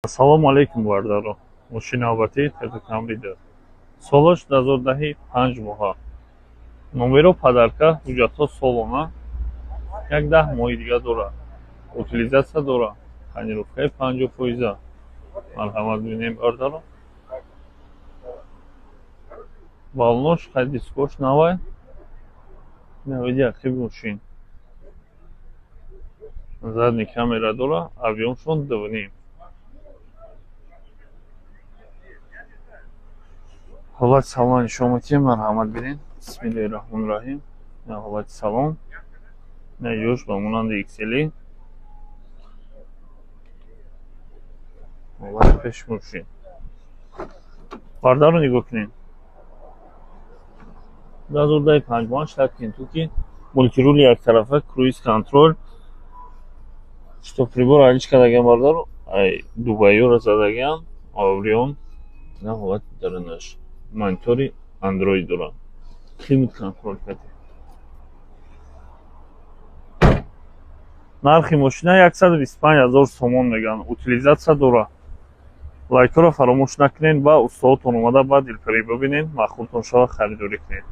Ассалому алейкум бардаро. Мошинавбати Тезакамрида. Солош 2010 5 моҳа. Номеро падарка ҳуҷҷатҳо солона 1-10 моҳи дига дора. Утилизатсия дора. Тонировкаи 50%. Марҳамат бинем бардаро. Балнош хай дискош навай. Навидия хиб мошин. Задни камера дора. Авионшон дивним. ҳолати салони шоматӣ марҳамат бинед. Бисмиллаҳир-раҳмонир-раҳим. Ҳолати салон. На ёш ба монанди XL. Ҳолати пеш мошин. Бардаро нигоҳ кунед. 2005 штат Кентукки. Мультирули яктарафа, круиз контроль. Штоприбор алиш кардаган бардаро. Ай дубайёро задаган. Аврион. На ҳолати даранаш. Монитори Android дора. Климат контроль кардем. нархи мошина 125 000 сомон меган. Утилизатсия дора. лайкро фаромӯш накунед. Ба устодтон омада ба дилпарӣ бибинед. махлутон шава харидорӣ кунед.